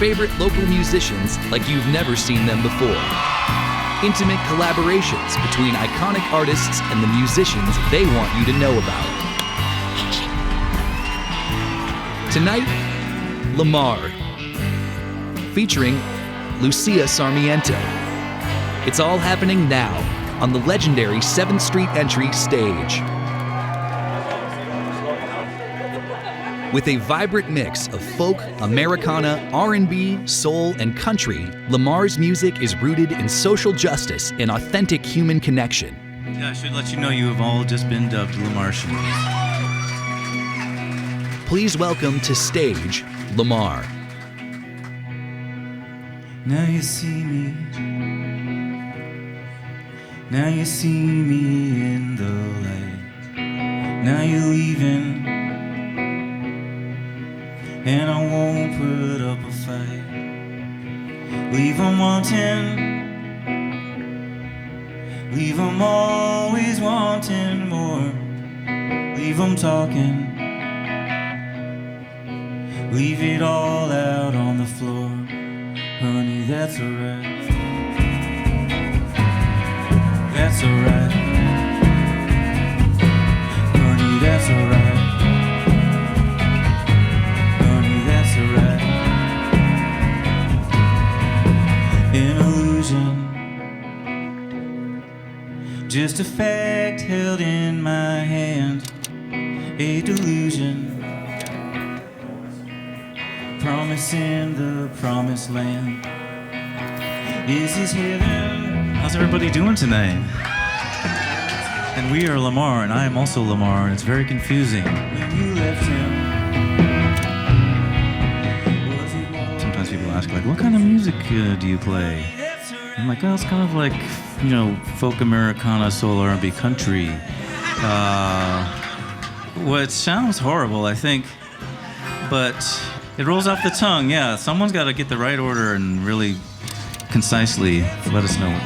favorite local musicians like you've never seen them before. Intimate collaborations between iconic artists and the musicians they want you to know about. Tonight, LAAMAR, featuring Lucia Sarmiento. It's all happening now on the legendary 7th Street Entry stage. With a vibrant mix of folk, Americana, R&B, soul, and country, LAAMAR's music is rooted in social justice and authentic human connection. Yeah, I should let you know you have all just been dubbed LAAMARtians. Please welcome to stage, LAAMAR. Now you see me. Now you see me in the light. Now you're leaving. And I won't put up a fight. Leave 'em wanting. Leave 'em always wanting more. Leave 'em talking. Leave it all out on the floor. Honey, that's alright. That's alright. Honey, that's alright. An illusion, just a fact held in my hand. A delusion, promising the promised land. Is this heaven? How's everybody doing tonight? And we are LAAMAR, and I am also LAAMAR, and it's very confusing. When you left him, people ask, like, what kind of music do you play? I'm like, oh, it's kind of like, you know, folk Americana, soul, R&B, country. Well, it sounds horrible, I think, but it rolls off the tongue. Yeah, someone's got to get the right order and really concisely let us know.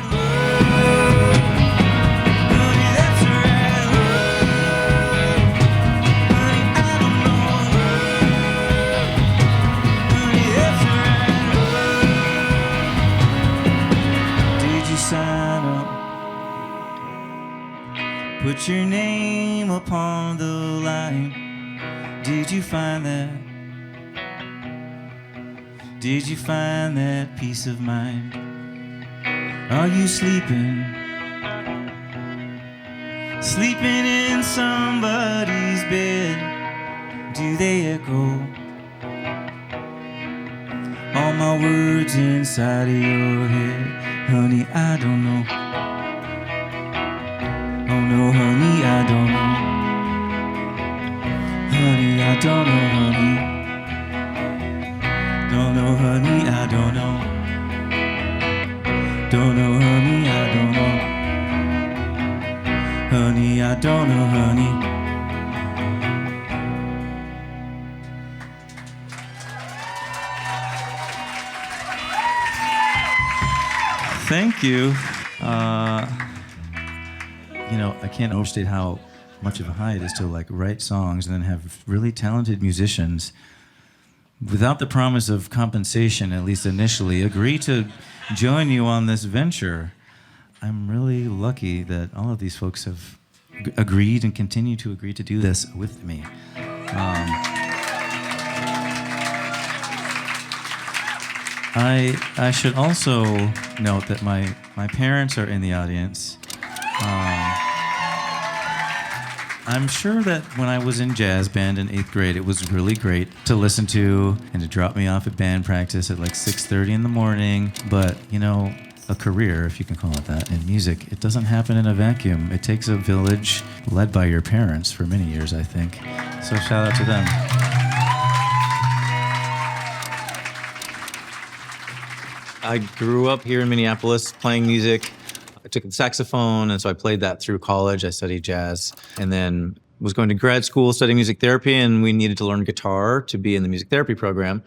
Put your name upon the line. Did you find that? Did you find that peace of mind? Are you sleeping? Sleeping in somebody's bed? Do they echo? All my words inside of your head. Honey, I don't know. Oh no, honey, I don't know. Honey, I don't know, honey. Don't know, honey, I don't know. Don't know, honey, I don't know. Honey, I don't know, honey. Thank you. You know, I can't overstate how much of a high it is to like write songs and then have really talented musicians without the promise of compensation, at least initially, agree to join you on this venture. I'm really lucky that all of these folks have agreed and continue to agree to do this with me. I should also note that my parents are in the audience. I'm sure that when I was in jazz band in 8th grade, it was really great to listen to and to drop me off at band practice at like 6:30 in the morning. But, you know, a career, if you can call it that, in music, it doesn't happen in a vacuum. It takes a village led by your parents for many years, I think. So shout out to them. I grew up here in Minneapolis playing music. I took the saxophone, and so I played that through college. I studied jazz, and then was going to grad school studying music therapy, and we needed to learn guitar to be in the music therapy program.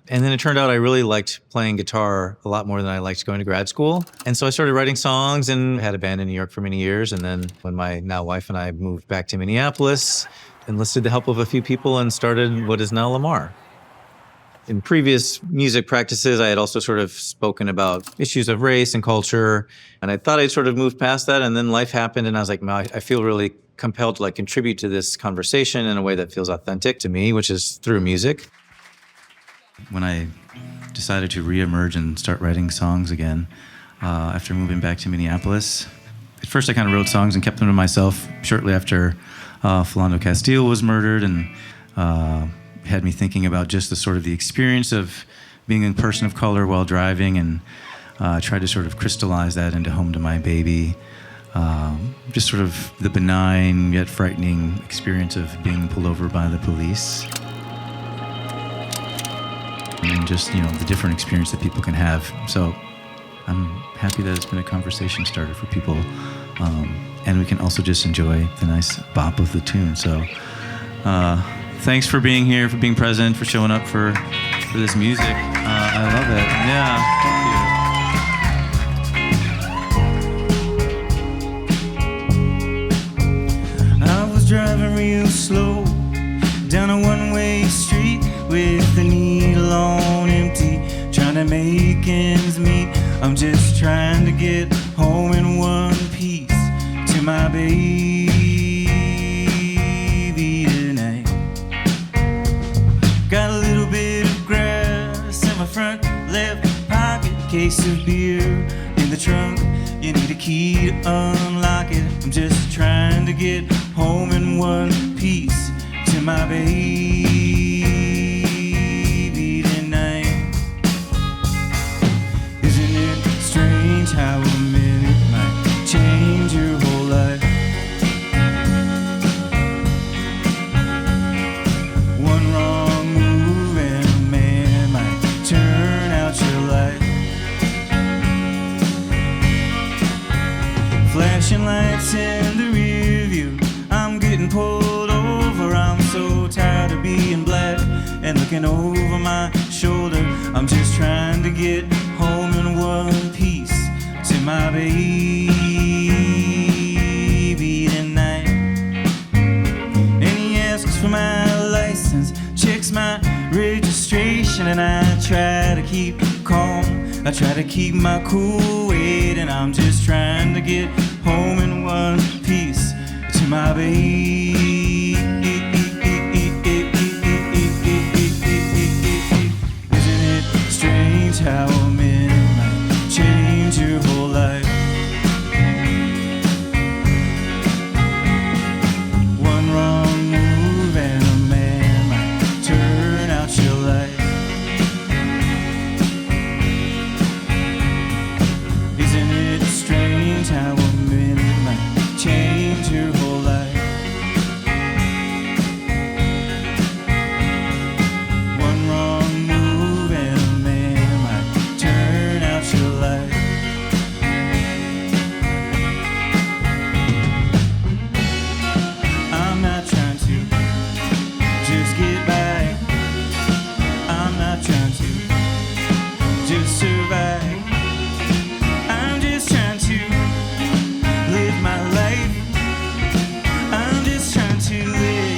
And then it turned out I really liked playing guitar a lot more than I liked going to grad school. And so I started writing songs and had a band in New York for many years. And then when my now wife and I moved back to Minneapolis, enlisted the help of a few people and started what is now LAAMAR. In previous music practices, I had also sort of spoken about issues of race and culture, and I thought I'd sort of moved past that, and then life happened, and I was like, "Man, I feel really compelled to like contribute to this conversation in a way that feels authentic to me, which is through music." When I decided to reemerge and start writing songs again after moving back to Minneapolis, at first I kind of wrote songs and kept them to myself. Shortly after Philando Castile was murdered, and had me thinking about just the sort of the experience of being a person of color while driving, and tried to sort of crystallize that into Home to My Baby. Just sort of the benign yet frightening experience of being pulled over by the police. And just, the different experience that people can have. So I'm happy that it's been a conversation starter for people. And we can also just enjoy the nice bop of the tune. So thanks for being here, for being present, for showing up for this music. I love it. Yeah, thank you. I was driving real slow down a one-way street with the needle on empty, trying to make ends meet. I'm just trying to get home in one piece to my baby tonight. Got a little bit of grass in my front left pocket, case of beer in the trunk. You need a key to unlock it. I'm just trying to get home in one piece to my baby tonight. Isn't it strange how a minute might change your whole life? One wrong move and a man might turn out your life. Flashing lights in the rear view, I'm getting pulled over. I'm so tired of being black and looking over my shoulder. I'm just trying to get home in one piece to my baby tonight. And he asks for my license, checks my registration, and I try to keep calm. I try to keep my cool weight, and I'm just trying to get home in one piece to my baby. Isn't it strange how a minute might change your whole life? One wrong move and a man might turn out your life. Isn't it strange how a minute might change your whole life? One wrong move and a man might turn out your life. I'm not trying to just get by. I'm not trying to just survive. I'm just trying to live my life. I'm just trying to live.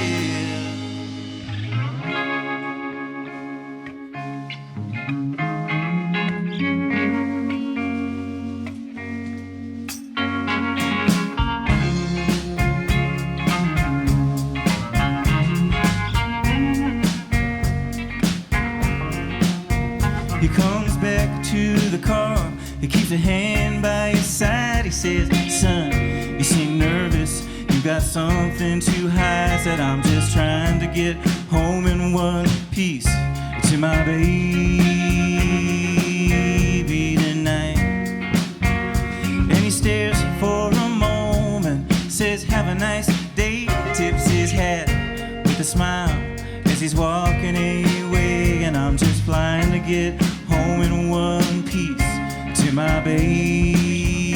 He comes back to the car. He keeps a hand by his side. He says, "Son, you seem nervous. You got something to hide." Said, "I'm just trying to get home in one piece to my baby tonight." And he stares for a moment, says, "Have a nice day," tips his hat with a smile as he's walking away. And I'm just flying to get home in one piece to my baby.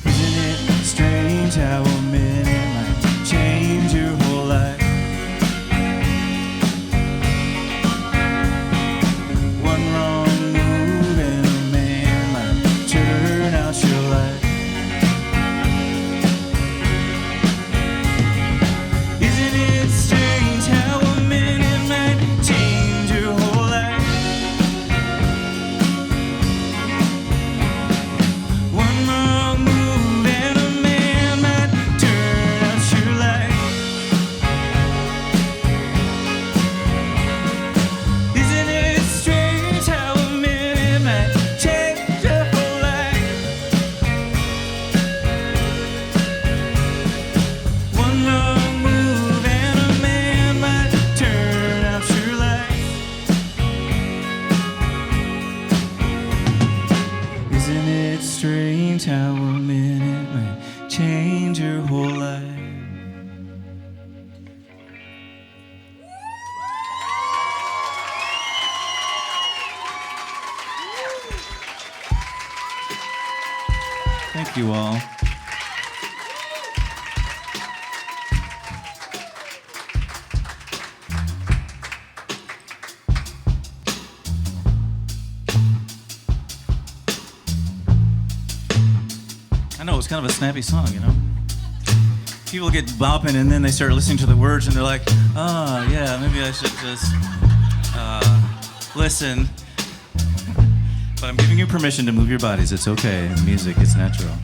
Isn't it strange how a minute might change your whole life? One wrong move and a man might turn out your life. Isn't it strange? Thank you all. I know, it's kind of a snappy song, you know? People get bopping and then they start listening to the words and they're like, oh, yeah, maybe I should just listen. But I'm giving you permission to move your bodies. It's okay. Music, it's natural.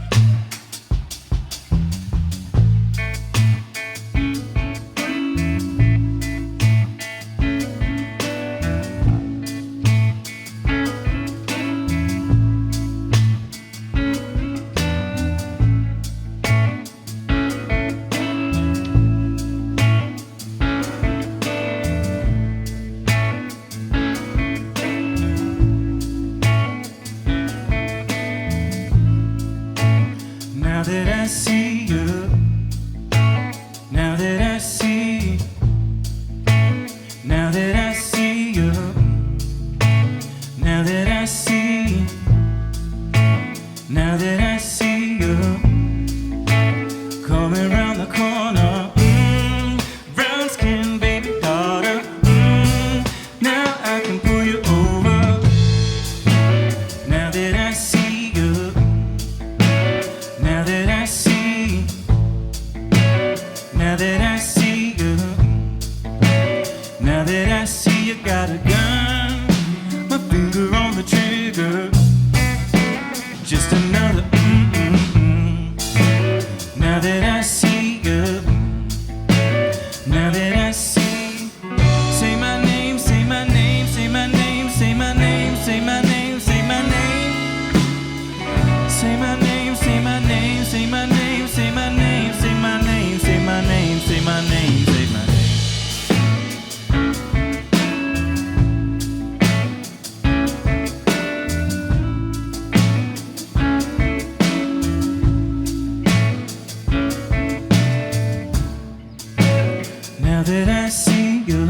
Now that I see you, now that I see, now that I see you, now that I see, now that I see you, coming round the corner, brown skin baby daughter, now I can pull you over, now that I see you. Now that I see, now that I see you, now that I see you got a gun, my finger on the trigger, just another Now that I see you, now that I see, say my name, say my name, say my name, say my name, say my name, say my name, say my name, say my name, say my name, say my name, say my name, say my name, say my name, say my name. Now that I see you,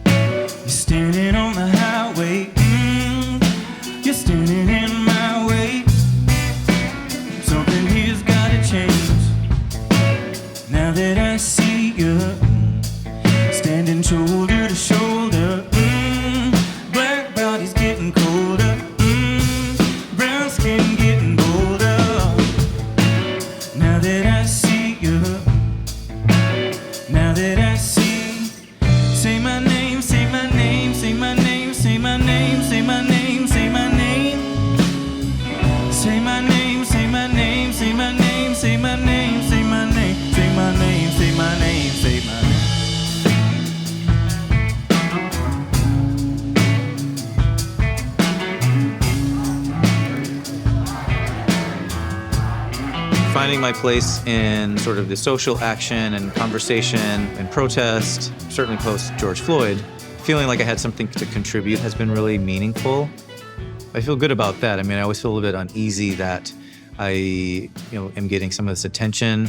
you're standing on the highway, you're standing in my way. Something here's gotta change. Now that I see you, standing shoulder to shoulder, black body's getting colder, brown skin getting bolder. Now that I see you, now that I see, say my name, say my name, say my name, say my name, say my name, say my name, say my name, say my name, say my name, say my name, say my name, say my name, say my name, say my name. Finding my place in sort of the social action and conversation and protest, certainly post George Floyd, feeling like I had something to contribute has been really meaningful. I feel good about that. I mean, I always feel a bit uneasy that I, am getting some of this attention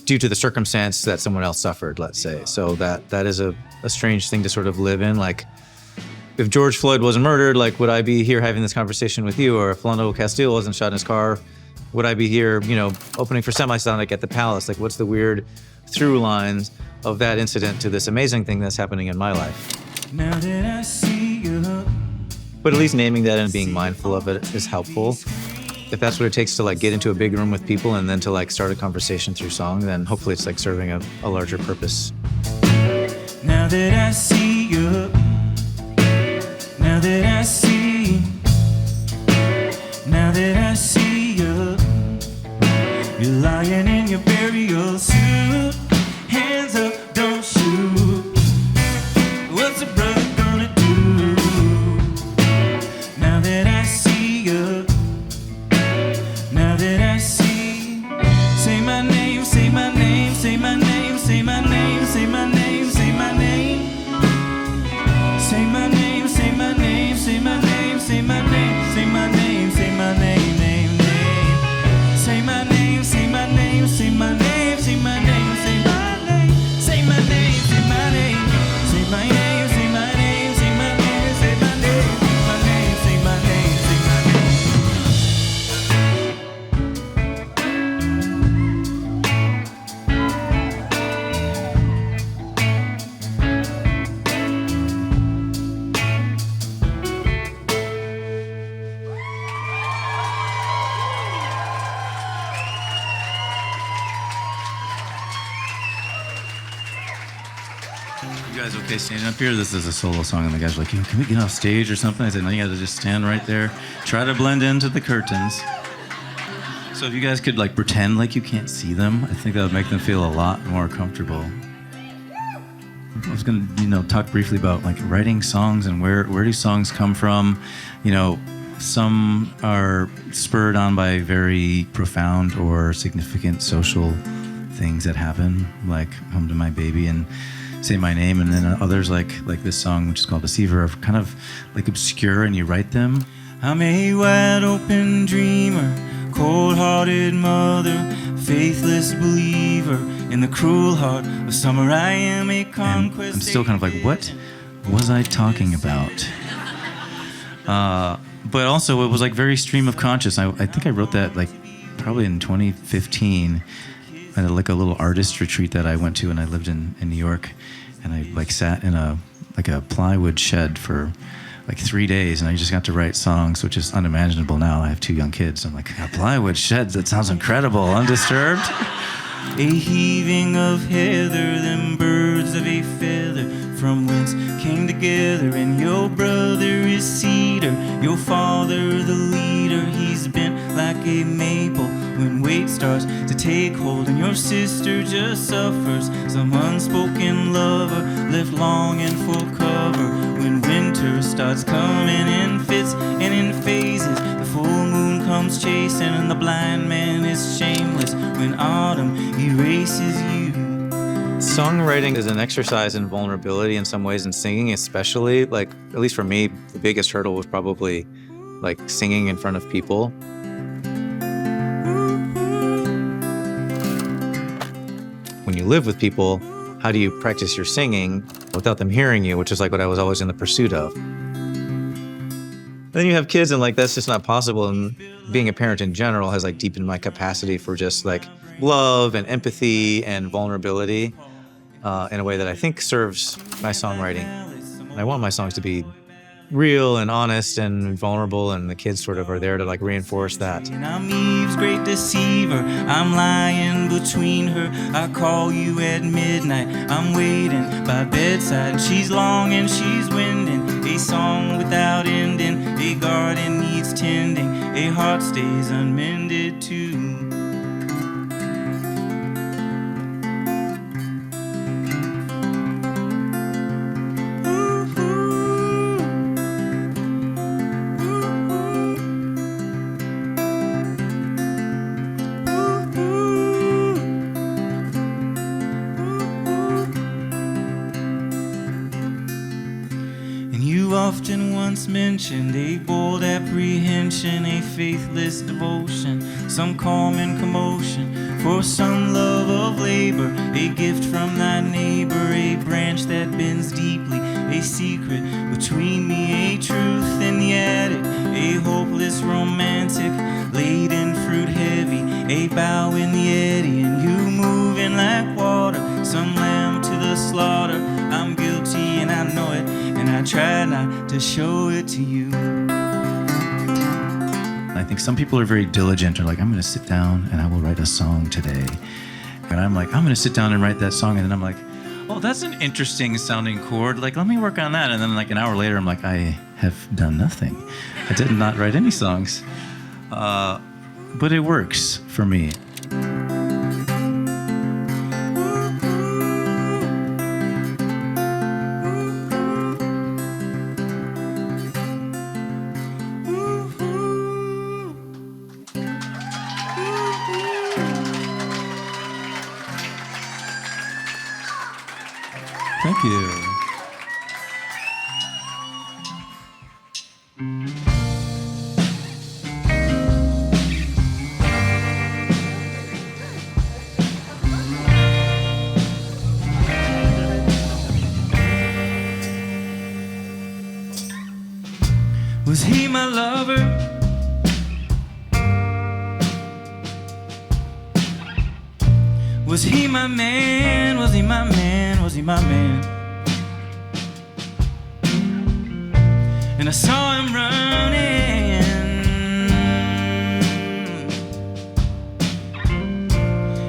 due to the circumstance that someone else suffered, let's say. So that is a strange thing to sort of live in. Like, if George Floyd wasn't murdered, like, would I be here having this conversation with you? Or if Philando Castile wasn't shot in his car, would I be here, opening for Semisonic at the Palace? Like, what's the weird through lines of that incident to this amazing thing that's happening in my life? Now that I see you. But at least naming that and being mindful of it is helpful. If that's what it takes to like get into a big room with people and then to like start a conversation through song, then hopefully it's like serving a larger purpose. Now that I see you, now that I see, now that I see you, you're lying in your burial suit, hands up, don't shoot. What's a brother gonna do? Now that I see you, now that I see, say my name, say my name, say my name, say my name, say my name, say my name, okay standing up here? This is a solo song. And the guy's like, can we get off stage or something? I said, no, you got to just stand right there. Try to blend into the curtains. So if you guys could like pretend like you can't see them, I think that would make them feel a lot more comfortable. I was going to, talk briefly about like writing songs and where do songs come from. Some are spurred on by very profound or significant social things that happen, like Home to My Baby and Say My Name, and then others like this song, which is called Deceiver, are kind of like obscure, and you write them. I'm a wide open dreamer, cold-hearted mother, faithless believer in the cruel heart of summer. I am a conquest. And I'm still kind of like, what was I talking about? But also, it was like very stream of conscious. I think I wrote that like probably in 2015 at like a little artist retreat that I went to, and I lived in New York, and I like sat in a plywood shed for like 3 days, and I just got to write songs, which is unimaginable now. I have 2 young kids. I'm like, a plywood shed, that sounds incredible, undisturbed. A heaving of heather, them birds of a feather, from whence came together, and your brother is cedar, your father the leader, he's bent like a maple when weight starts to take hold, and your sister just suffers some unspoken lover left longing for cover when winter starts coming in fits and in phases. The full moon comes chasing, and the blind man is shameless when autumn erases you. Songwriting is an exercise in vulnerability in some ways, and singing especially. Like, at least for me, the biggest hurdle was probably like singing in front of people. When you live with people, how do you practice your singing without them hearing you, which is like what I was always in the pursuit of. Then you have kids, and like that's just not possible. And being a parent in general has like deepened my capacity for just like love and empathy and vulnerability in a way that I think serves my songwriting. And I want my songs to be real and honest and vulnerable, and the kids sort of are there to like reinforce that. And I'm Eve's great deceiver, I'm lying between her. I call you at midnight, I'm waiting by bedside. She's long and she's winding a song without ending. A garden needs tending, a heart stays unmended too. Often once mentioned a bold apprehension, a faithless devotion, some calm and commotion, for some love of labor, a gift from thy neighbor, a branch that bends deeply, a secret between me, a truth in the attic, a hopeless romantic, laden fruit heavy, a bow in the eddy, and you moving like water, some lamb to the slaughter. I'm guilty and I know it, and I try not to show it to you. I think some people are very diligent, or like, I'm going to sit down and I will write a song today. And I'm like, I'm going to sit down and write that song. And then I'm like, oh, that's an interesting sounding chord. Like, let me work on that. And then like an hour later, I'm like, I have done nothing. I did not write any songs. But it works for me. Thank you. Was he my lover? Was he my man? Was he my man? Was he my man? And I saw him running,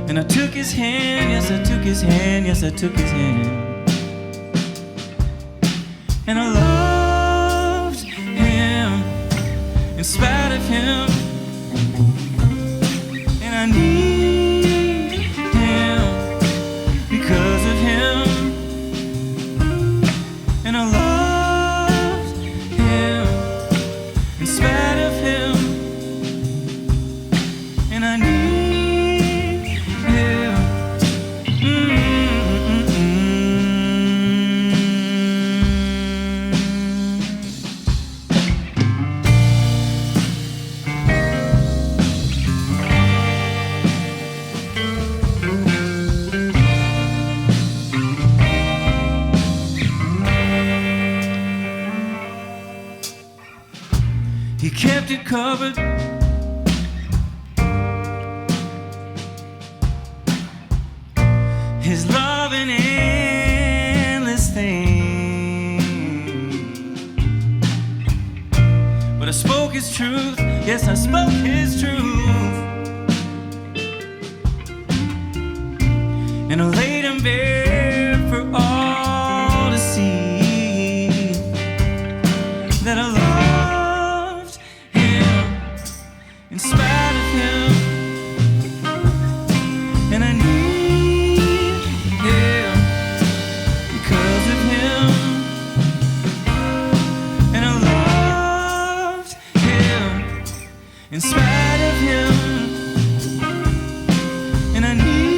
and I took his hand. Yes, I took his hand. Yes, I took his hand. spite of him. And I need him because of him. And I loved him in spite of him. And I need him. He kept it covered. His love an endless thing. But I spoke his truth. Yes, I spoke his truth. And I laid him bare for all to see that I loved him in spite of him. And I need him because of him. And I loved him in spite of him. And I need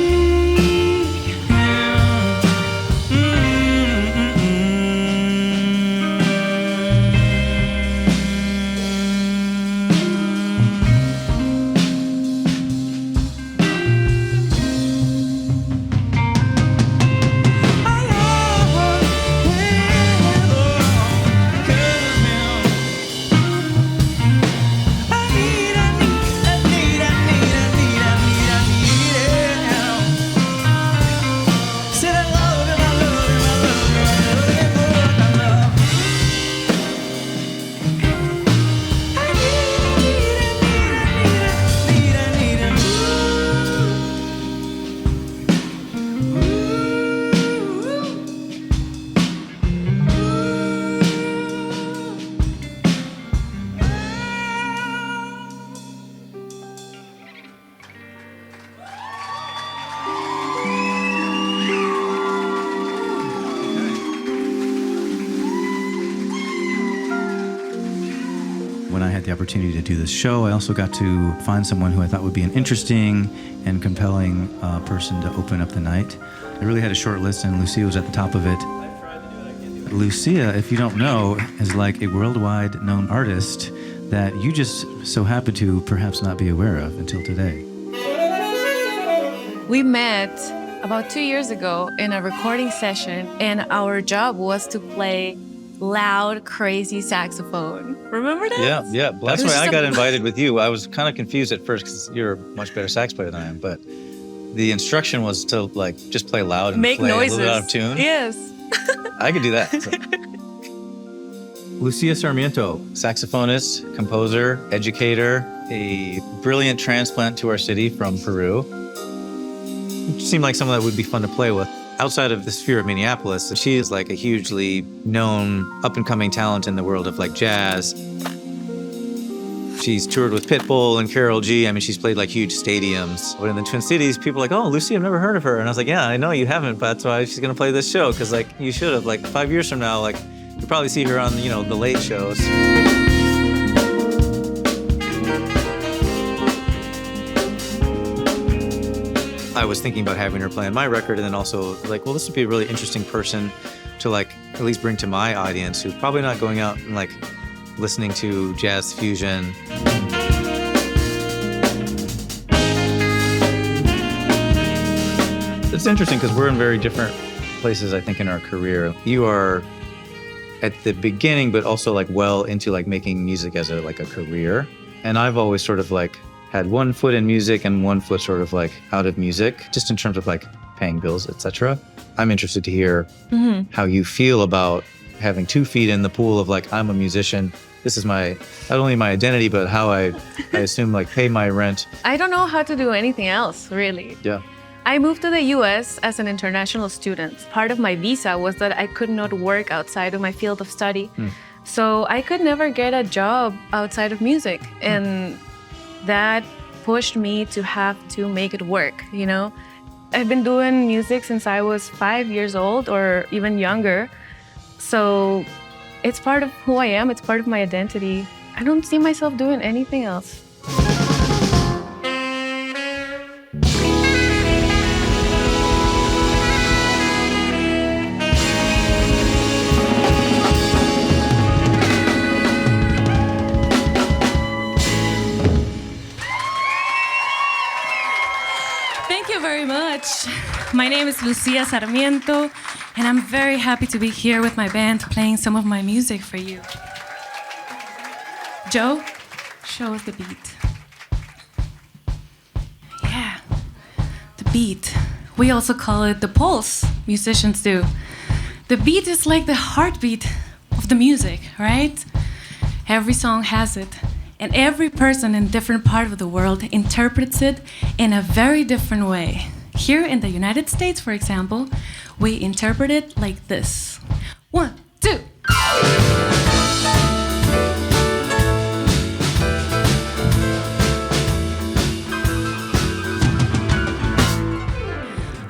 When I had the opportunity to do this show, I also got to find someone who I thought would be an interesting and compelling person to open up the night. I really had a short list, and Lucia was at the top of it. Lucia, if you don't know, is like a worldwide known artist that you just so happen to perhaps not be aware of until today. We met about 2 years ago in a recording session, and our job was to play loud, crazy saxophone. Remember that? Yeah. That's why I got invited with you. I was kind of confused at first because you're a much better sax player than I am, but the instruction was to like just play loud and Make play noises. a little bit out of tune. Yes. I could do that. So. Lucia Sarmiento, saxophonist, composer, educator, a brilliant transplant to our city from Peru. It seemed like someone that would be fun to play with. Outside of the sphere of Minneapolis, she is like a hugely known up-and-coming talent in the world of like jazz. She's toured with Pitbull and Karol G. I mean, she's played like huge stadiums. But in the Twin Cities, people are like, oh, Lucy, I've never heard of her. And I was like, yeah, I know you haven't, but that's why she's gonna play this show. Cause like you should have, like 5 years from now, like you'll probably see her on, the late shows. I was thinking about having her play on my record, and then also like, well, this would be a really interesting person to like at least bring to my audience who's probably not going out and like listening to jazz fusion. It's interesting because we're in very different places, I think, in our career. You are at the beginning, but also like well into like making music as a career. And I've always sort of like had one foot in music and one foot sort of like out of music, just in terms of like paying bills, etc. I'm interested to hear how you feel about having 2 feet in the pool of like, I'm a musician. This is my, not only my identity, but how I assume like pay my rent. I don't know how to do anything else, really. Yeah. I moved to the US as an international student. Part of my visa was that I could not work outside of my field of study. So I could never get a job outside of music. And that pushed me to have to make it work, you know? I've been doing music since I was 5 years old or even younger. So it's part of who I am. It's part of my identity. I don't see myself doing anything else. Thank you very much. My name is Lucia Sarmiento, and I'm very happy to be here with my band playing some of my music for you. Joe, show us the beat. Yeah, the beat. We also call it the pulse, musicians do. The beat is like the heartbeat of the music, right? Every song has it. And every person in different part of the world interprets it in a very different way. Here in the United States, for example, we interpret it like this. 1, 2.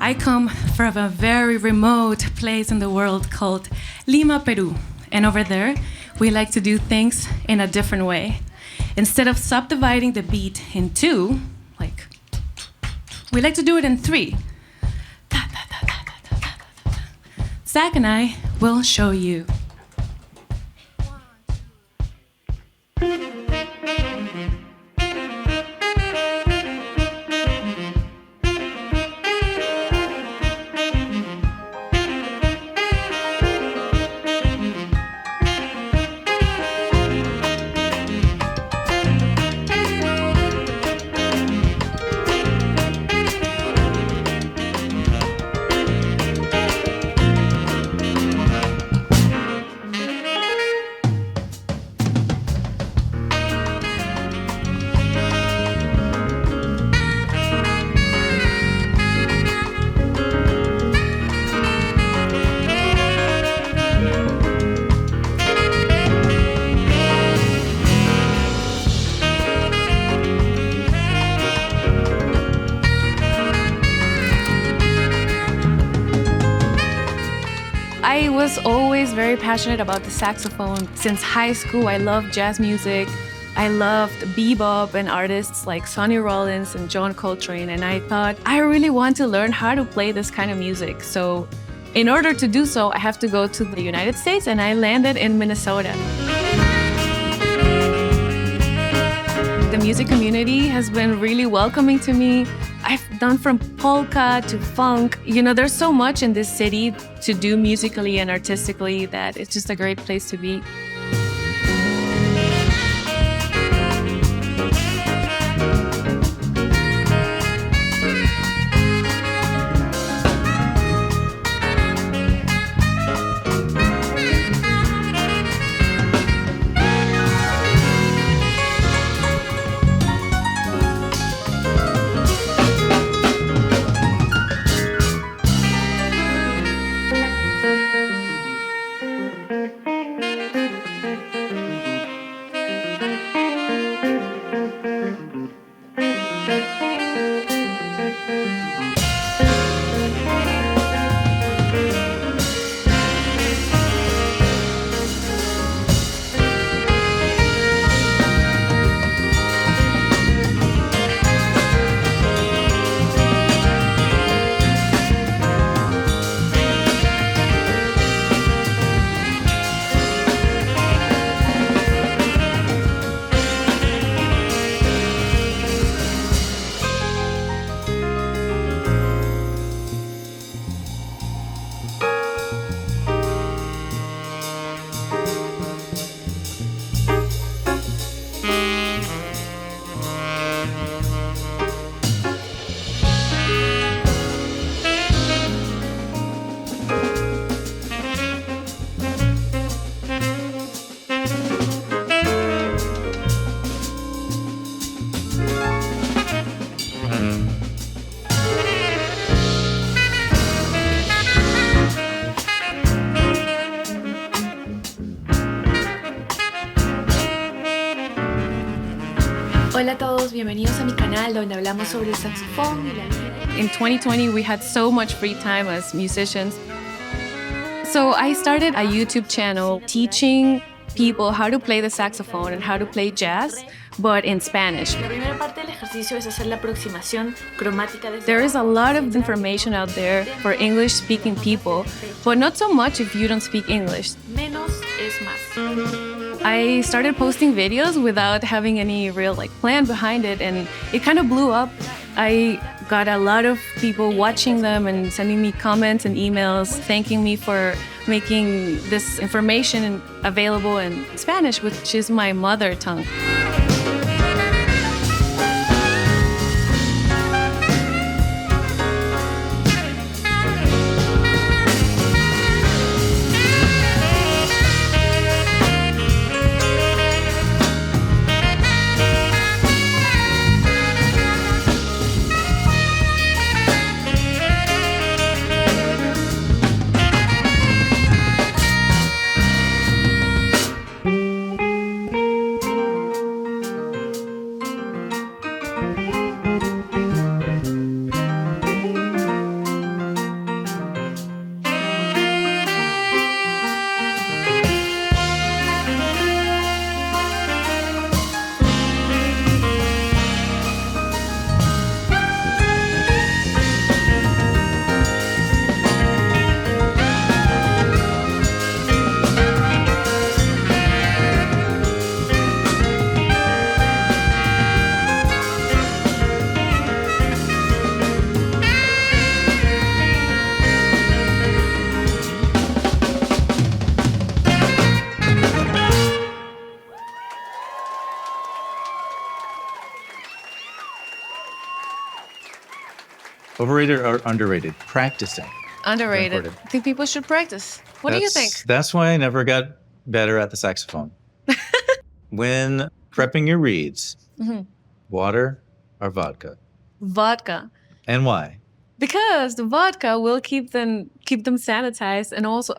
I come from a very remote place in the world called Lima, Peru. And over there, we like to do things in a different way. Instead of subdividing the beat in 2, like, we like to do it in 3. Zach and I will show you. I was always very passionate about the saxophone. Since high school, I loved jazz music. I loved bebop and artists like Sonny Rollins and John Coltrane. And I thought, I really want to learn how to play this kind of music. So in order to do so, I have to go to the United States, and I landed in Minnesota. The music community has been really welcoming to me. I've done from polka to funk. You know, there's so much in this city to do musically and artistically that it's just a great place to be. Hola a todos, bienvenidos a mi canal donde hablamos sobre el saxofón y la vida. In 2020, we had so much free time as musicians. So I started a YouTube channel teaching people how to play the saxophone and how to play jazz, but in Spanish. La primera parte del ejercicio es hacer la aproximación cromática de There is a lot of information out there for English-speaking people, but not so much if you don't speak English. menos es más. I started posting videos without having any real plan behind it, and it kind of blew up. I got a lot of people watching them and sending me comments and emails thanking me for making this information available in Spanish, which is my mother tongue. Overrated or underrated? Practicing. Underrated. Important. I think people should practice. What do you think? That's why I never got better at the saxophone. When prepping your reeds, water or vodka? Vodka. And why? Because the vodka will keep them sanitized, and also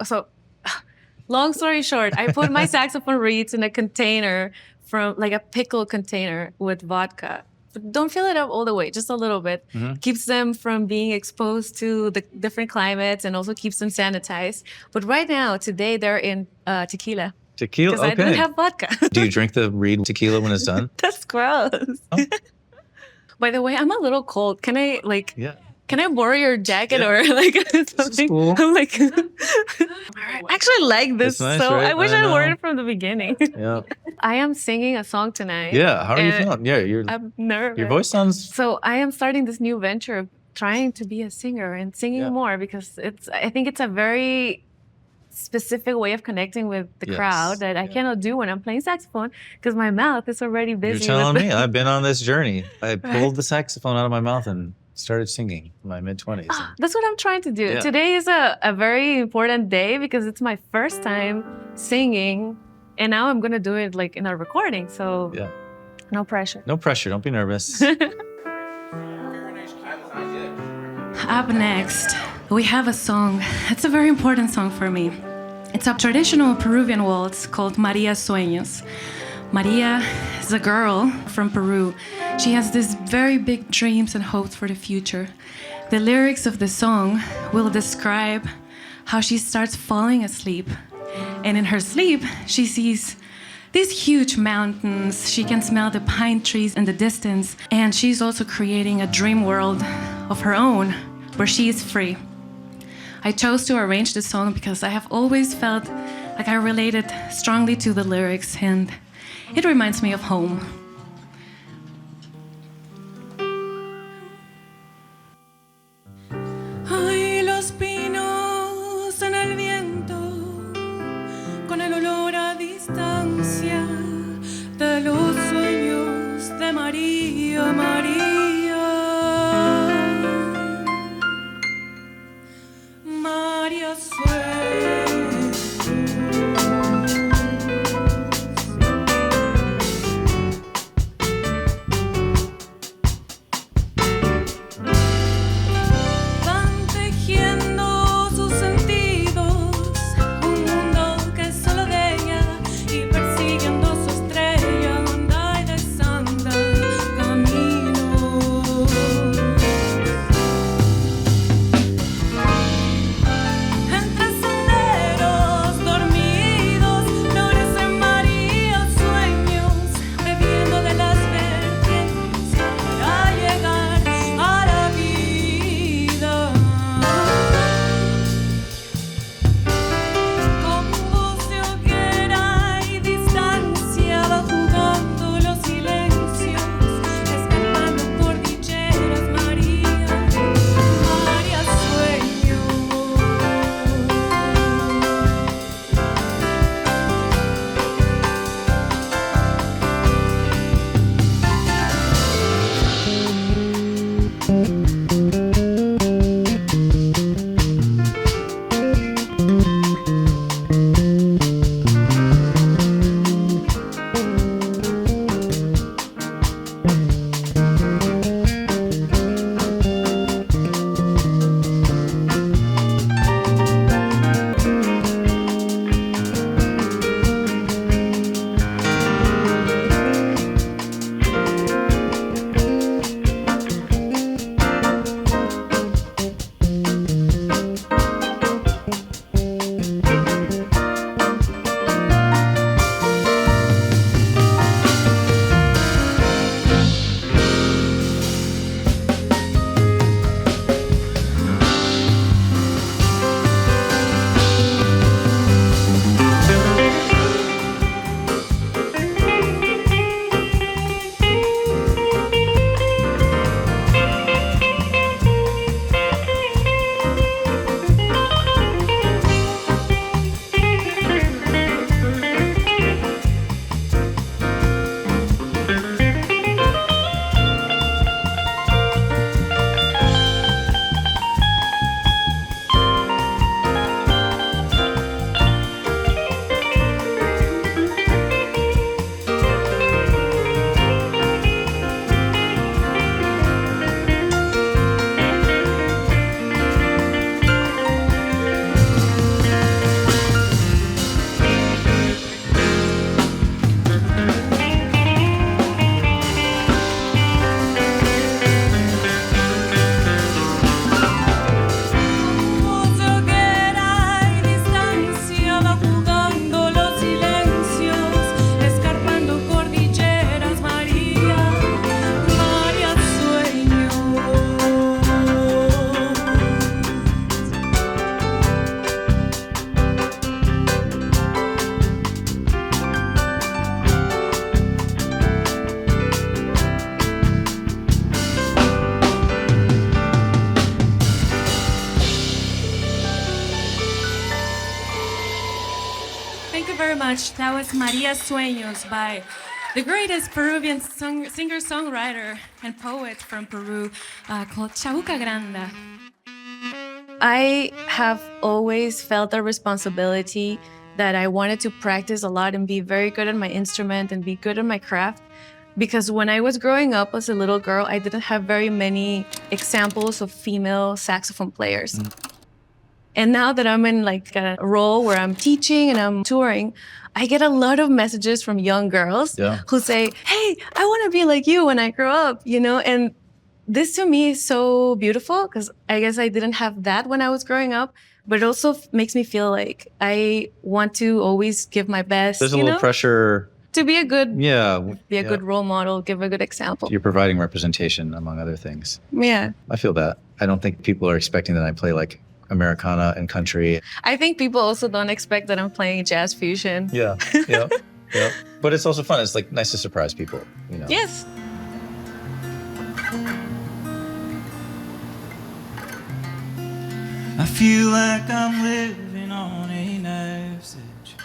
long story short, I put my saxophone reeds in a container from a pickle container with vodka. But don't fill it up all the way, just a little bit. Keeps them from being exposed to the different climates and also keeps them sanitized. But right now, today, they're in tequila. Tequila, Because I didn't have vodka. Do you drink the reed tequila when it's done? That's gross. Oh. By the way, I'm a little cold. Can I Yeah. Can I borrow your jacket or something? cool. I'm I actually like this, It's nice, so right? I wish I I wore know. it from the beginning. Yeah. I am singing a song tonight. Yeah. How are you and feeling? Yeah, I'm nervous. your voice sounds. So I am starting this new venture of trying to be a singer and singing Yeah. more because I think it's a very specific way of connecting with the Yes. crowd that I cannot do when I'm playing saxophone because my mouth is already busy. You're telling with me. I've been on this journey. I pulled the saxophone out of my mouth and started singing in my mid-20s. That's what I'm trying to do. Yeah. Today is a very important day because it's my first time singing, and now I'm gonna do it in a recording. So Yeah. no pressure. No pressure. Don't be nervous. Up next, we have a song. It's a very important song for me. It's a traditional Peruvian waltz called Maria Suenhos. Maria is a girl from Peru. She has these very big dreams and hopes for the future. The lyrics of the song will describe how she starts falling asleep. And in her sleep, she sees these huge mountains. She can smell the pine trees in the distance. And she's also creating a dream world of her own where she is free. I chose to arrange this song because I have always felt like I related strongly to the lyrics, and it reminds me of home. Ay, los pinos en el viento, con el olor a distancia de los sueños de María, María. María Suenhos. Van tejiendo sus sentidos, un mundo que es solo de ella, y persiguiendo su estrella, anda y desanda much. That was Maria Sueños by the greatest Peruvian singer-songwriter and poet from Peru called Chauca Granda. I have always felt a responsibility that I wanted to practice a lot and be very good at my instrument and be good at my craft. Because when I was growing up as a little girl, I didn't have very many examples of female saxophone players. And now that I'm in like a role where I'm teaching and I'm touring, I get a lot of messages from young girls who say, hey, I want to be like you when I grow up, you know? And this to me is so beautiful because I guess I didn't have that when I was growing up, but it also makes me feel like I want to always give my best. There's a little pressure to be a good, be a good role model, give a good example. You're providing representation among other things. Yeah. I feel that. I don't think people are expecting that I play like Americana and country. I think people also don't expect that I'm playing jazz fusion. Yeah. But it's also fun. It's like nice to surprise people, you know. Yes. I feel like I'm living on a knife's edge.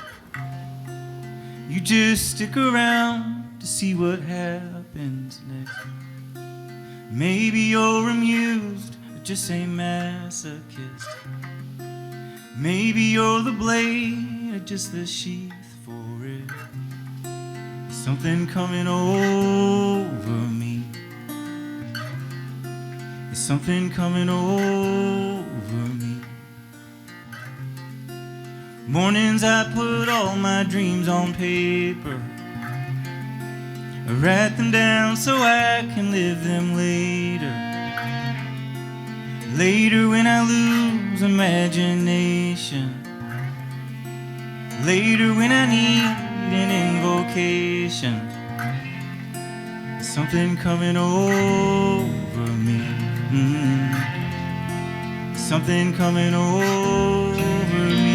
You just stick around to see what happens next. Maybe you're amused, but just a masochist. Maybe you're the blade or just the sheath for it. There's something coming over me. There's something coming over me. Mornings I put all my dreams on paper. I write them down so I can live them later. Later when I lose imagination. Later when I need an invocation. There's something coming over me. Something coming over me.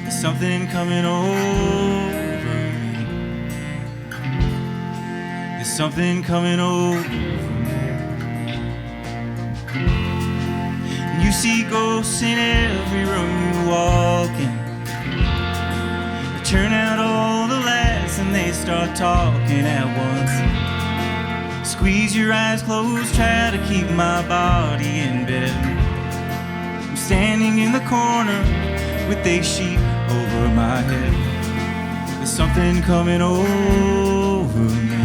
There's something coming over me. There's something coming over me. You see ghosts in every room you walk in. They turn out all the lights and they start talking at once. Squeeze your eyes closed, try to keep my body in bed. I'm standing in the corner with a sheet over my head. There's something coming over me.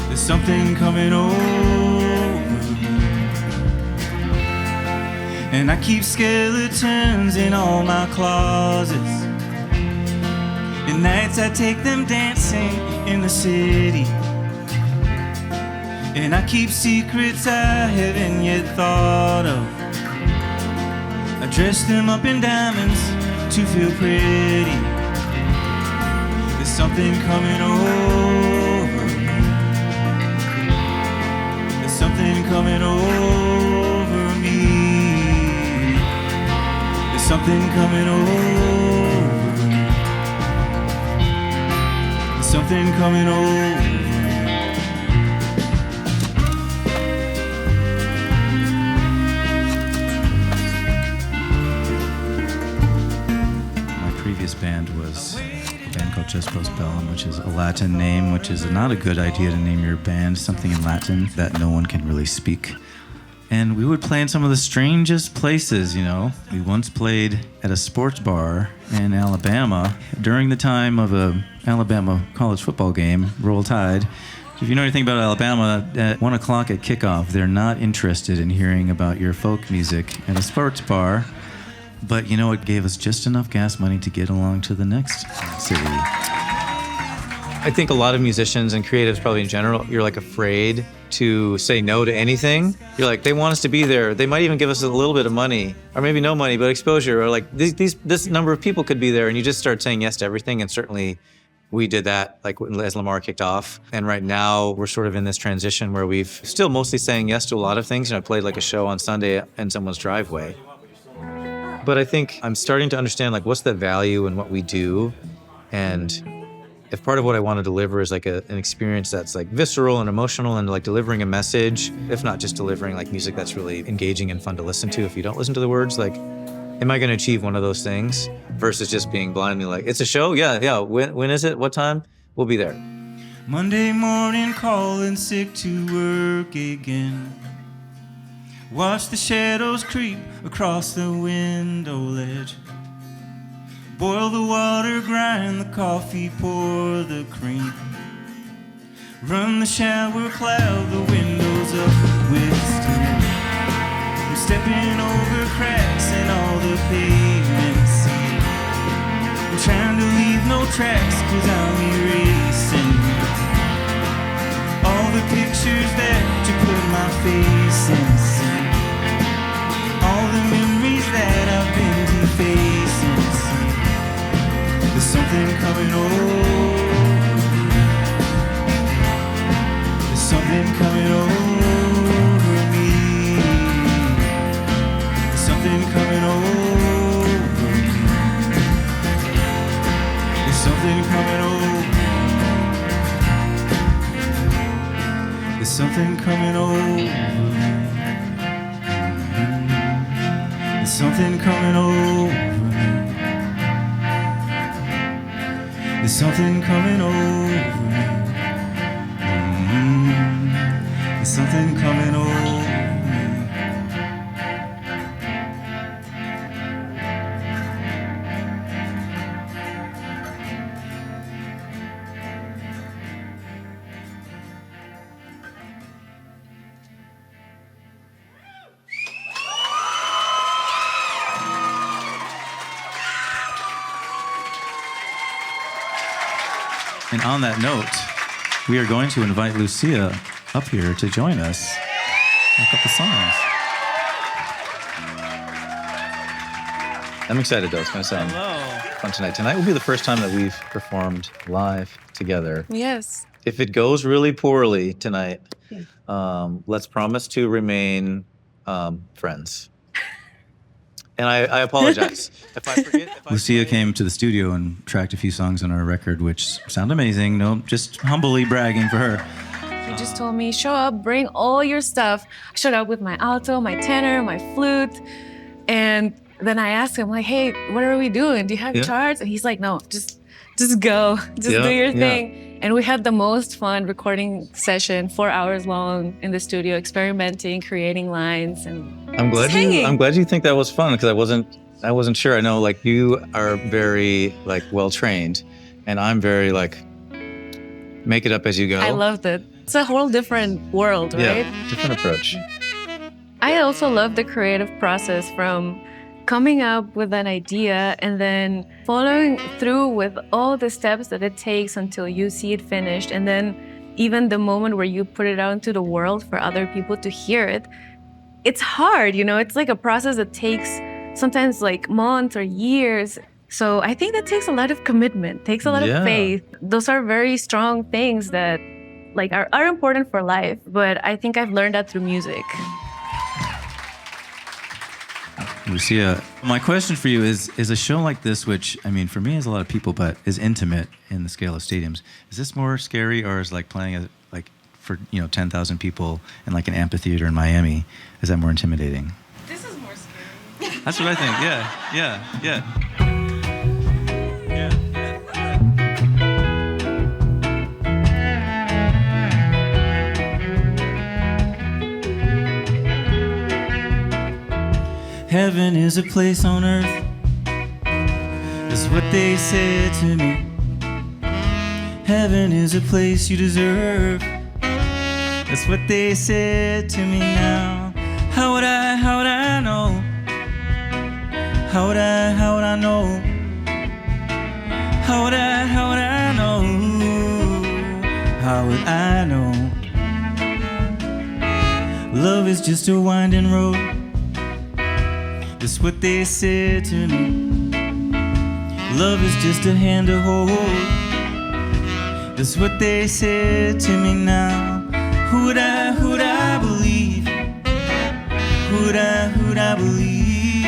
There's something coming over me. And I keep skeletons in all my closets. At nights I take them dancing in the city. And I keep secrets I haven't yet thought of. I dress them up in diamonds to feel pretty. There's something coming over me. There's something coming over me. There's something coming over me. There's something coming over me. Band was a band called Just Postbellum, which is a Latin name, which is not a good idea to name your band something in Latin that no one can really speak. And we would play in some of the strangest places, you know. We once played at a sports bar in Alabama during the time of a Alabama college football game, Roll Tide. If you know anything about Alabama, at 1 o'clock at kickoff, they're not interested in hearing about your folk music at a sports bar. But you know, it gave us just enough gas money to get along to the next city. I think a lot of musicians and creatives probably in general, you're like afraid to say no to anything. You're like, they want us to be there. They might even give us a little bit of money, or maybe no money, but exposure, or like this number of people could be there, and you just start saying yes to everything. And certainly we did that, like as LAAMAR kicked off. And right now we're sort of in this transition where we've still mostly saying yes to a lot of things. You know, I played like a show on Sunday in someone's driveway. But I think I'm starting to understand like what's the value in what we do, and if part of what I want to deliver is like an experience that's like visceral and emotional and like delivering a message, if not just delivering like music that's really engaging and fun to listen to if you don't listen to the words, like am I going to achieve one of those things versus just being blindly like, it's a show? Yeah. When is it? What time? We'll be there. Monday morning calling sick to work again. Watch the shadows creep across the window ledge. Boil the water, grind the coffee, pour the cream. Run the shower, cloud the windows up with steam. I'm stepping over cracks in all the pavement seam. I'm trying to leave no tracks 'cause I'm erasing all the pictures that you put my face in. See all the memories that I've been defacing. See there's something coming over. There's something coming over me. There's something coming over me. There's something coming over. There's something coming over me. There's something coming over me. There's something coming over me. There's something coming over me. And on that note, we are going to invite Lucia up here to join us in a couple songs. I'm excited though. It's going to sound fun tonight. Tonight will be the first time that we've performed live together. Yes. If it goes really poorly tonight, let's promise to remain friends. And I apologize. If I forget... Lucia came to the studio and tracked a few songs on our record, which sound amazing. No, just humbly bragging for her. She just told me, show up, bring all your stuff. I showed up with my alto, my tenor, my flute. And then I asked him, like, hey, what are we doing? Do you have charts? And he's like, no, just go. Just do your thing. And we had the most fun recording session, 4 hours long in the studio, experimenting, creating lines, and I'm glad you think that was fun, because I wasn't sure. I know, like, you are very, like, well trained, and I'm very, like, make it up as you go. I loved it. It's a whole different world, right? Yeah, different approach. I also love the creative process, from coming up with an idea and then following through with all the steps that it takes until you see it finished, and then even the moment where you put it out into the world for other people to hear it. It's hard, you know, it's like a process that takes sometimes like months or years. So I think that takes a lot of commitment, takes a lot of faith. Those are very strong things that like are important for life, but I think I've learned that through music. Lucia, my question for you is a show like this, which, I mean, for me is a lot of people, but is intimate in the scale of stadiums. Is this more scary, or is like playing like for, 10,000 people in like an amphitheater in Miami, is that more intimidating? This is more scary. That's what I think. Yeah. Heaven is a place on earth, that's what they said to me. Heaven is a place you deserve, that's what they said to me now. How would I know? How would I know? How would I know? How would I know? Love is just a winding road, that's what they said to me. Love is just a hand to hold, that's what they said to me now. Who would I believe? Who would I believe?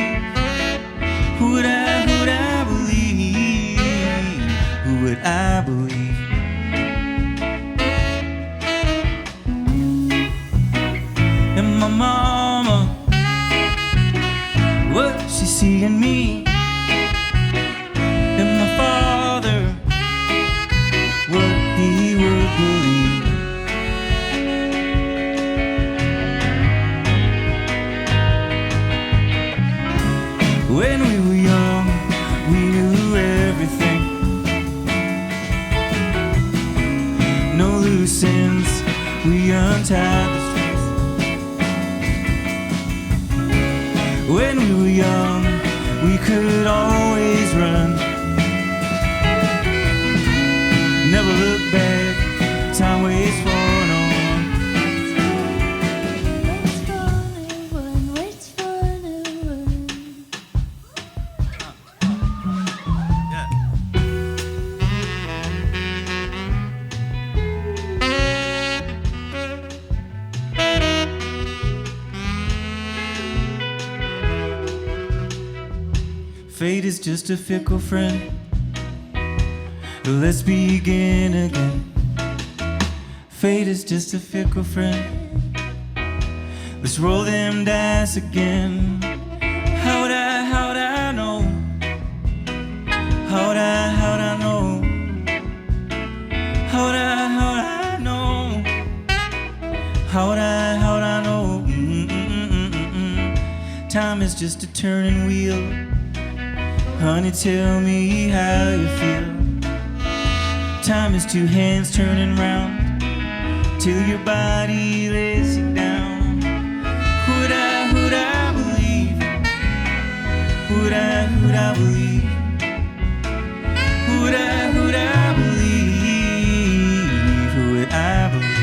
Who would I believe? Who would I believe? And my mama, what she see in me and my Father what He would believe. When we were young, we knew everything. No loose ends, we untied the strings. When we were young, we could always run. Never look back, time waits for no one. Waits for no one. Fate is just a fickle friend. Let's begin again. Fate is just a fickle friend. Let's roll them dice again. How'd I know? How'd I know? How'd I know? How'd I know? Time is just a turning wheel. Honey, tell me how you feel. Time is two hands turning round till your body lays you down. Would I believe? Would I believe? Would I believe? Would I believe?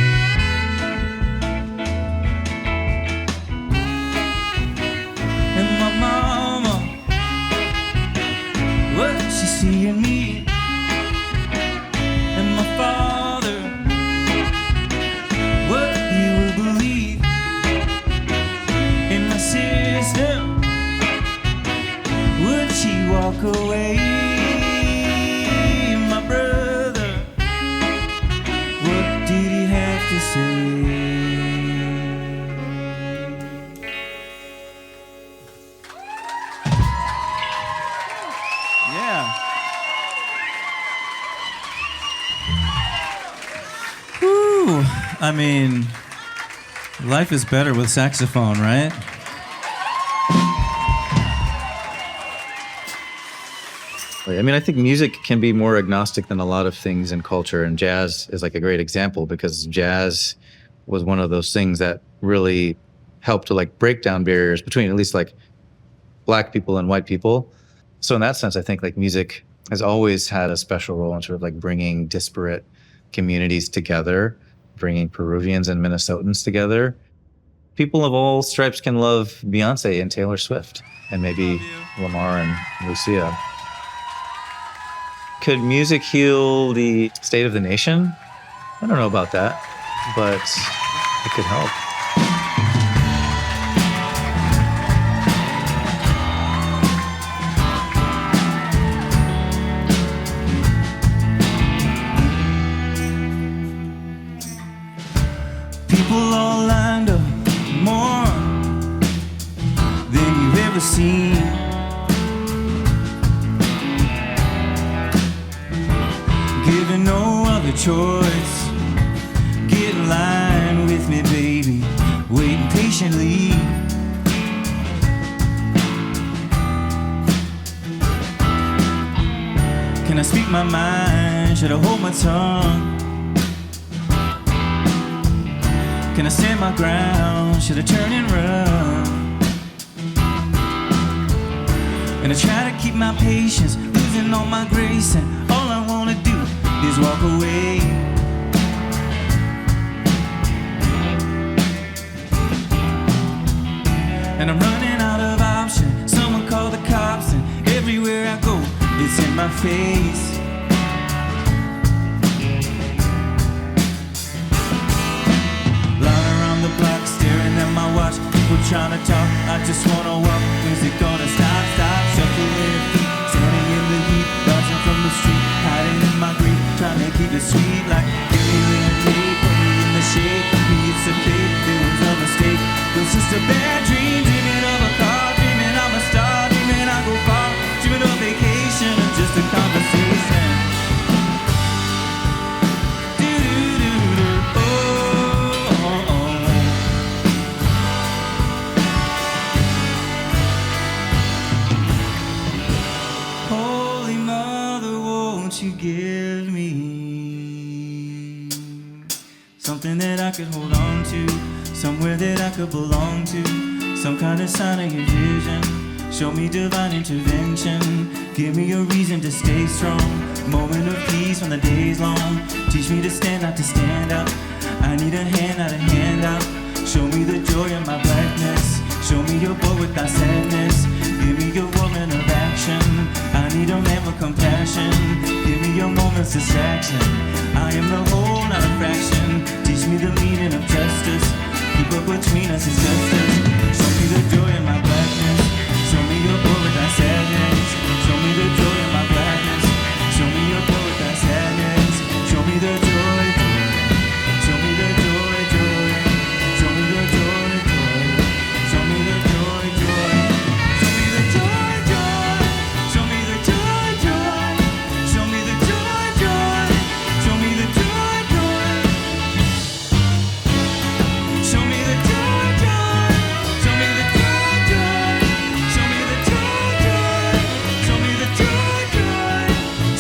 And my mama, what did she see in me? And my Father, what you will believe? And my sister, would she walk away? My brother, what did he have to say? Yeah. Woo! I mean, life is better with saxophone, right? I mean, I think music can be more agnostic than a lot of things in culture, and jazz is like a great example because jazz was one of those things that really helped to like break down barriers between at least like Black people and white people. So in that sense, I think like music has always had a special role in sort of like bringing disparate communities together, bringing Peruvians and Minnesotans together. People of all stripes can love Beyonce and Taylor Swift, and maybe LAAMAR and Lucia. Could music heal the state of the nation? I don't know about that, but it could help. People all lined up, more than you've ever seen. Given no other choice, get in line with me, baby, waiting patiently. Can I speak my mind? Should I hold my tongue? Can I stand my ground? Should I turn and run? And I try to keep my patience, losing all my grace, and all I wanna do is walk away. And I'm running out of options. Someone call the cops, and everywhere I go, it's in my face. Block, staring at my watch, people trying to talk. I just wanna walk, music gonna stop, shuffling feet, standing in the heat, dodging from the street, hiding in my grief, trying to keep it sweet. Like, give me lemonade, put me in the shade, me it's a fate, there was no mistake. It was just a bad dream, dreaming of a car, dreaming I'm a star, dreaming I go sensation or just a conversation. Do-do-do-do. Oh, oh, oh. Holy Mother, won't you give me something that I could hold on to, somewhere that I could belong to, some kind of sign of your vision. Show me divine intervention. Give me a reason to stay strong. Moment of peace when the day's long. Teach me to stand, not to stand out. I need a hand, not a handout. Show me the joy in my blackness. Show me your boy without sadness. Give me a woman of action. I need a man with compassion. Give me your moment's distraction. I am the whole, not a fraction. Teach me the meaning of justice. Keep up between us is justice. Show me the joy in my blackness. Show me your boy without sadness. Show me the joy in my blackness. Show me your boy without sadness. Show me the joy, joy. Show me the joy, joy. Show me the joy, joy. Show me the joy, joy. Show me the joy, joy. Show me the joy, joy. Show me the joy, joy. Show me the joy, joy. Show me the joy, joy. Show me the joy, joy. Show me the joy, joy. Show me the joy, joy.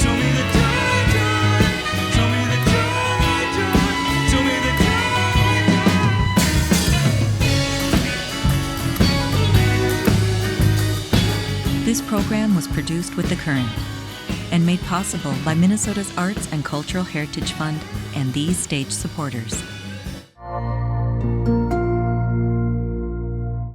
Show me the joy, joy. Show me the joy, joy. Show me the joy, joy. This program was produced with The Current and made possible by Minnesota's Arts and Cultural Heritage Fund and these stage supporters.